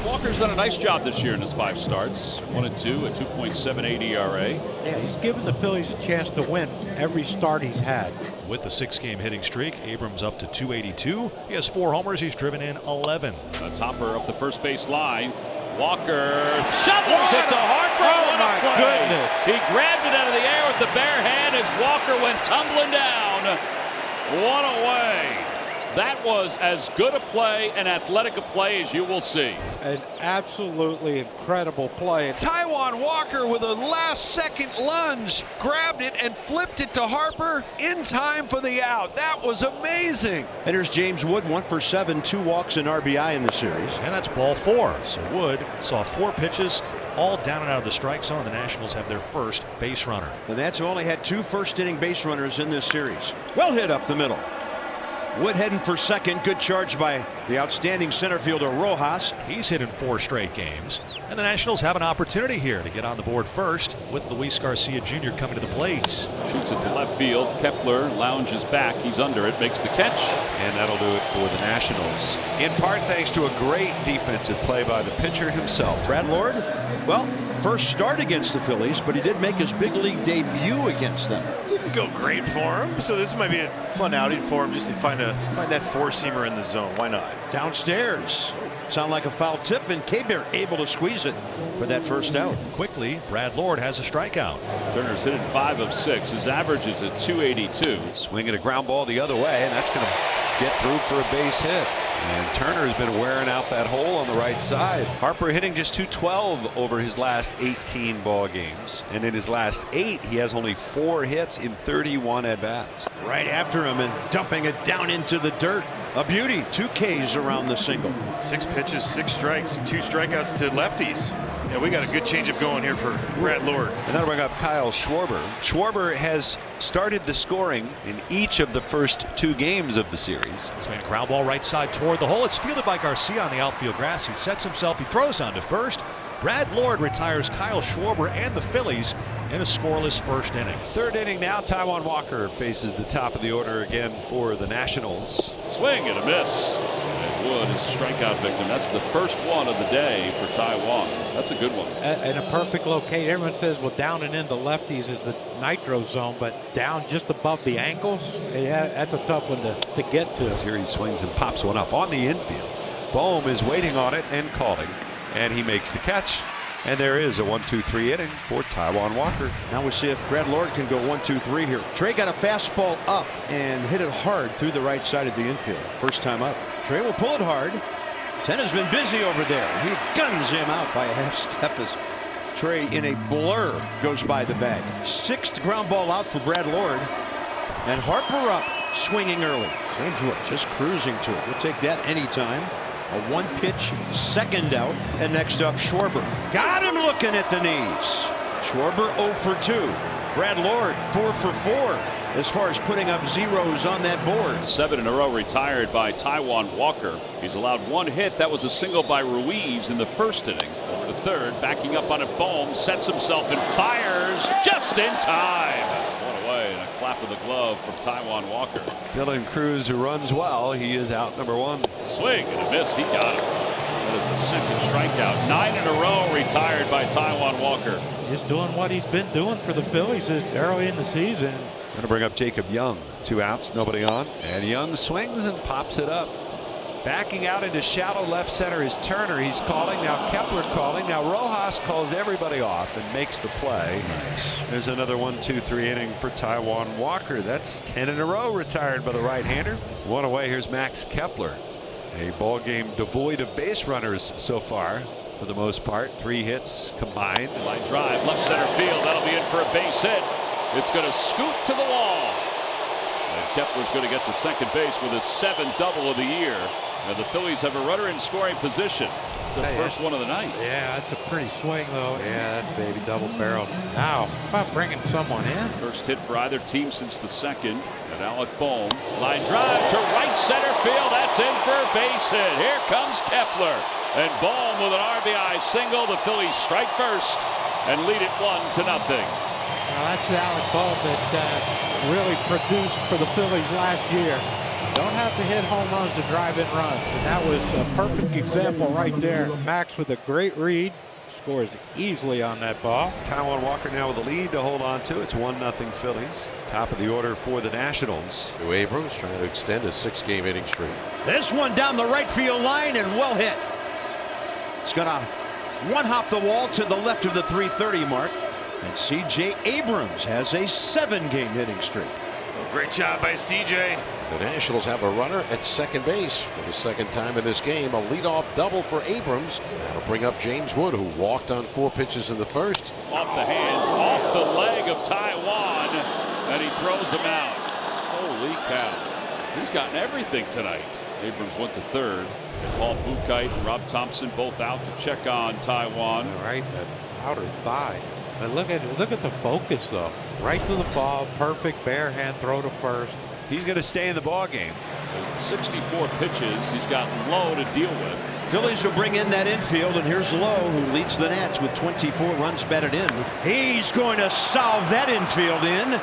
Walker's done a nice job this year in his 5 starts. 1-2, a 2.78 ERA. Yeah, he's given the Phillies a chance to win every start he's had. With the 6-game hitting streak, Abrams up to 282. He has 4 homers. He's driven in 11. A topper up the first base line. Walker shovels it to Harper. Oh, What a my play. goodness. He grabbed it out of the air with the bare hand as Walker went tumbling down. One away. That was as good a play and athletic a play as you will see. An absolutely incredible play. Taijuan Walker with a last-second lunge, grabbed it and flipped it to Harper in time for the out. That was amazing. And here's James Wood, 1 for 7, 2 walks and RBI in the series. And that's ball 4. So Wood saw 4 pitches, all down and out of the strike zone. The Nationals have their first base runner. The Nats have only had 2 first-inning base runners in this series. Well hit up the middle. Wood heading for second. Good charge by the outstanding center fielder Rojas. He's hit in 4 straight games. And the Nationals have an opportunity here to get on the board first with Luis Garcia Jr. coming to the plate. Shoots it to left field. Kepler lounges back. He's under it. Makes the catch. And that'll do it for the Nationals. In part thanks to a great defensive play by the pitcher himself. Brad Lord, well, first start against the Phillies, but he did make his big league debut against them. Didn't go great for him, so this might be a fun outing for him just to find that 4-seamer in the zone. Why not? Downstairs. Sound like a foul tip, and K-Bear able to squeeze it for that first out. Quickly, Brad Lord has a strikeout. Turner's hit it 5 of 6. His average is at 282. Swinging a ground ball the other way, and that's going to get through for a base hit. And Turner has been wearing out that hole on the right side. Harper hitting just 212 over his last 18 ball games. And in his last 8, he has only 4 hits in 31 at-bats. Right after him and dumping it down into the dirt. A beauty. 2 Ks around the single. 6 pitches, 6 strikes, 2 strikeouts to lefties. Yeah, we got a good changeup going here for Brad Lord. And that'll bring up Kyle Schwarber. Schwarber has started the scoring in each of the first 2 games of the series. Swinging a ground ball right side toward the hole. It's fielded by Garcia on the outfield grass. He sets himself. He throws on to first. Brad Lord retires Kyle Schwarber and the Phillies in a scoreless first inning. 3rd inning now. Taijuan Walker faces the top of the order again for the Nationals. Swing and a miss. And Wood is a strikeout victim. That's the first one of the day for Taijuan. That's a good one. And a perfect location. Everyone says, well, down and into lefties is the nitro zone, but down just above the ankles, yeah, that's a tough one to get to. Here he swings and pops one up on the infield. Bohm is waiting on it and calling, and he makes the catch. And there is a 1-2-3 inning for Taijuan Walker. Now we see if Brad Lord can go 1-2-3 here. Trey got a fastball up and hit it hard through the right side of the infield. First time up. Trey will pull it hard. Ten has been busy over there. He guns him out by a half step as Trey in a blur goes by the bag. 6th ground ball out for Brad Lord. And Harper up, swinging early. James Wood just cruising to it. We'll take that anytime. A 1-pitch second out. And next up, Schwarber. Got him looking at the knees. Schwarber 0 for 2. Brad Lord 4 for 4 as far as putting up zeros on that board. 7 in a row retired by Taijuan Walker. He's allowed 1 hit. That was a single by Ruiz in the 1st inning. Over to 3rd, backing up on it. Bohm sets himself and fires just in time. One away and a clap of the glove from Taijuan Walker. Dylan Cruz, who runs well, he is out number 1. Swing and a miss. He got him. That is the 2nd strikeout. 9 in a row retired by Taijuan Walker. Just doing what he's been doing for the Phillies early in the season. Going to bring up Jacob Young. 2 outs, nobody on. And Young swings and pops it up. Backing out into shallow left center is Turner. He's calling. Now Kepler calling. Now Rojas calls everybody off and makes the play. Nice. There's another 1-2-3 inning for Taijuan Walker. That's 10 in a row retired by the right-hander. 1 away. Here's Max Kepler. A ball game devoid of base runners so far. For the most part, 3 hits combined. Line drive, left center field. That'll be in for a base hit. It's going to scoot to the wall. And Kepler's going to get to second base with his 7th double of the year. And the Phillies have a runner in scoring position. It's the first one of the night. Yeah, that's a pretty swing, though. Yeah, that's baby double barrel. Now, how about bringing someone in? First hit for either team since the 2nd. And Alec Bohm. Line drive to right center field. That's in for a base hit. Here comes Kepler. And Bohm with an RBI single. The Phillies strike first and lead it 1-0. Well, that's the Alec Bohm that really produced for the Phillies last year. Don't have to hit home runs to drive in runs. And that was a perfect example right there. Max with a great read. Scores easily on that ball. Taijuan Walker now with the lead to hold on to. It's 1-0 Phillies. Top of the order for the Nationals. Abrams trying to extend a 6-game hitting streak. This one down the right field line and well hit. It's going to one-hop the wall to the left of the 330 mark. And C.J. Abrams has a 7-game hitting streak. Great job by CJ. The Nationals have a runner at second base for the second time in this game. A leadoff double for Abrams. That'll bring up James Wood, who walked on 4 pitches in the first. Off the hands, off the leg of Taijuan, and he throws him out. Holy cow. He's gotten everything tonight. Abrams went to third. Paul Buchheit and Rob Thompson both out to check on Taijuan. All right, that outer thigh. But look at the focus though. Right to the ball, perfect bare hand throw to first. He's going to stay in the ball game. 64 pitches. He's got Lowe to deal with. Phillies will bring in that infield, and here's Lowe, who leads the Nats with 24 runs batted in. He's going to solve that infield in.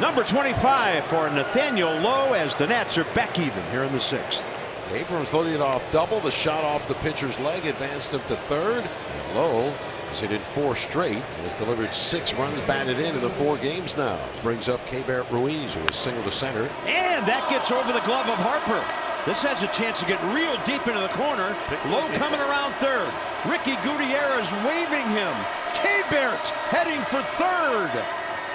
Number 25 for Nathaniel Lowe, as the Nats are back even here in the 6th. Abrams loaded off double. The shot off the pitcher's leg advanced him to third. And Lowe has hit in 4 straight. Has delivered 6 runs batted in the 4 games now. Brings up Keibert Ruiz, who is single to center. And that gets over the glove of Harper. This has a chance to get real deep into the corner. Lowe coming around third. Ricky Gutierrez waving him. Keibert heading for third.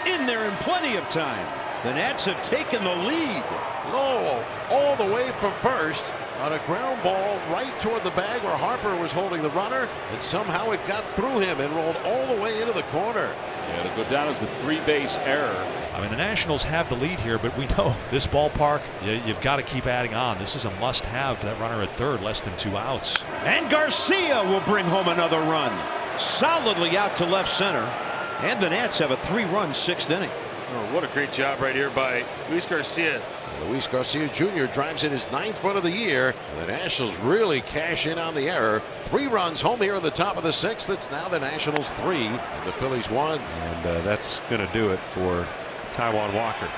In there in plenty of time. The Nats have taken the lead. Lowe all the way from first on a ground ball right toward the bag where Harper was holding the runner, and somehow it got through him and rolled all the way into the corner. Yeah, it'll go down as a 3-base error. I mean, the Nationals have the lead here, but we know this ballpark, you've got to keep adding on. This is a must-have for that runner at third, less than 2 outs. And Garcia will bring home another run. Solidly out to left center. And the Nats have a 3-run 6th inning. Oh, what a great job right here by Luis Garcia. Luis Garcia Jr. drives in his 9th run of the year. And the Nationals really cash in on the error. 3 runs home here in the top of the 6th. It's now the Nationals 3 and the Phillies 1. And that's going to do it for Taijuan Walker.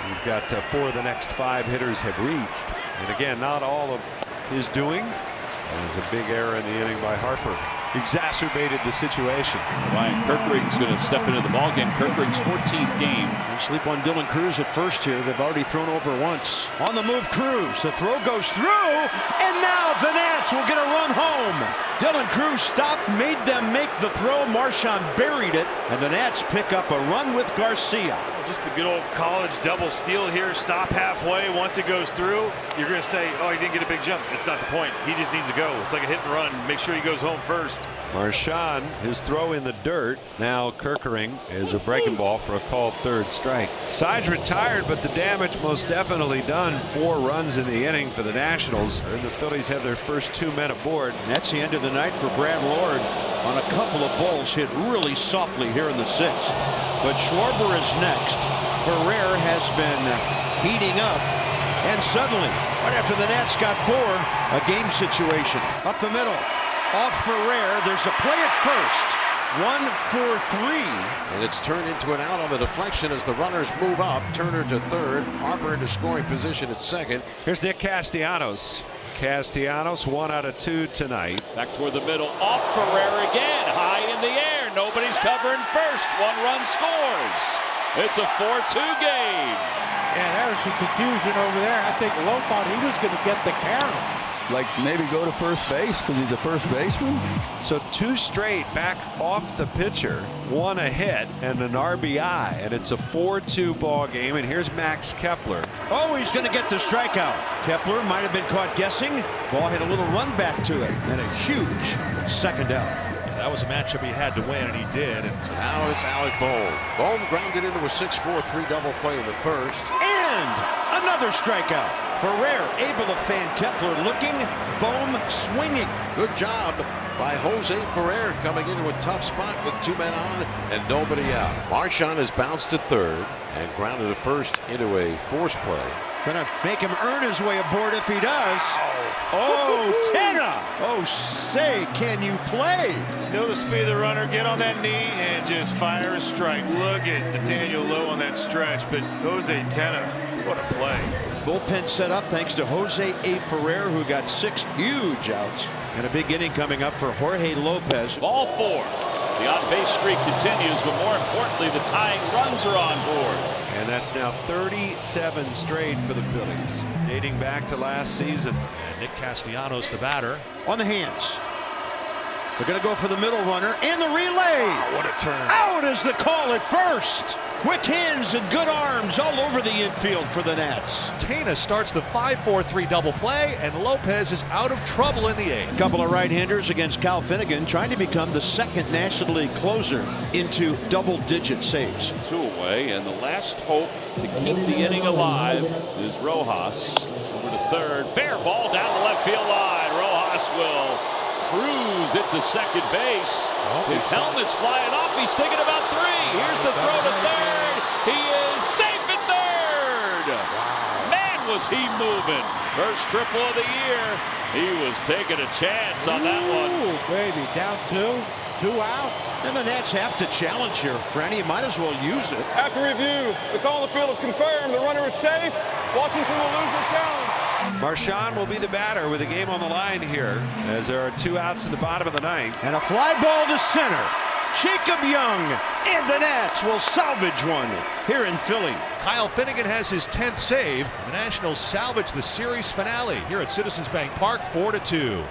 You've got 4 of the next 5 hitters have reached. And again, not all of his doing. There's a big error in the inning by Harper. Exacerbated the situation. Ryan Kirkring's going to step into the ballgame. Kirkring's 14th game. And sleep on Dylan Cruz at first here. They've already thrown over once. On the move, Cruz. The throw goes through, and now the Nats will get a run home. Dylan Cruz stopped, made them make the throw. Marchand buried it, and the Nats pick up a run with Garcia. Just the good old college double steal here. Stop halfway. Once it goes through, you're going to say, oh, he didn't get a big jump. It's not the point. He just needs to go. It's like a hit and run. Make sure he goes home first. Marchand, his throw in the dirt. Now Kirkering is a breaking ball for a called 3rd strike. Sides retired, but the damage most definitely done. 4 runs in the inning for the Nationals. And the Phillies have their first 2 men aboard. And that's the end of the night for Brad Lord on a couple of balls hit really softly here in the 6th. But Schwarber is next. Ferrer has been heating up. And suddenly, right after the Nats got 4, a game situation. Up the middle. Off Ferrer. There's a play at first. 1 for 3. And it's turned into an out on the deflection as the runners move up. Turner to third. Harper into scoring position at second. Here's Nick Castellanos. Castellanos 1 out of 2 tonight. Back toward the middle. Off Ferrer again. High in the air. Nobody's covering first. 1 run scores. It's a 4-2 game. Yeah, there was some confusion over there. I think Lowe thought he was going to get the count. Like maybe go to first base because he's a first baseman. So 2 straight back off the pitcher, 1 a hit and an RBI, and it's a 4-2 ball game. And here's Max Kepler. Oh, he's going to get the strikeout. Kepler might have been caught guessing. Ball had a little run back to it and a huge second out. That was a matchup he had to win, and he did. And now it's Alec Bohm. Bohm grounded into a 6-4-3 double play in the first. And another strikeout. Ferrer able to fan Kepler looking. Bohm swinging. Good job by Jose Ferrer coming into a tough spot with 2 men on and nobody out. Marchand has bounced to third and grounded to first into a force play. Gonna make him earn his way aboard if he does. Oh, Tenna! Oh, say, can you play? Know the speed of the runner. Get on that knee and just fire a strike. Look at Nathaniel Lowe on that stretch, but Jose Tenna, what a play. Bullpen set up thanks to Jose A. Ferrer, who got 6 huge outs. And a big inning coming up for Jorge Lopez. Ball 4. The on-base streak continues, but more importantly, the tying runs are on board. And that's now 37 straight for the Phillies, dating back to last season. And Nick Castellanos, the batter. On the hands. They're going to go for the middle runner and the relay. Wow, what a turn. Out is the call at first. Quick hands and good arms all over the infield for the Nats. Tena starts the 5-4-3 double play, and Lopez is out of trouble in the 8th. A couple of right-handers against Cal Finnegan, trying to become the 2nd National League closer into double-digit saves. 2 away, and the last hope to keep the inning alive is Rojas. Over to 3rd. Fair ball down the left field line. Rojas will cruise it to second base. His helmet's flying off. He's thinking about 3. Here's the throw to 3rd. He is safe at 3rd. Man, was he moving. First triple of the year. He was taking a chance on that one. Ooh, baby, down 2 outs. And the Nats have to challenge here, Franny. Might as well use it. After review, the call on the field is confirmed. The runner is safe. Washington will lose their challenge. Marchand will be the batter with a game on the line here, as there are 2 outs in the bottom of the 9th. And a fly ball to center. Jacob Young and the Nats will salvage one here in Philly. Kyle Finnegan has his 10th save. The Nationals salvage the series finale here at Citizens Bank Park 4-2.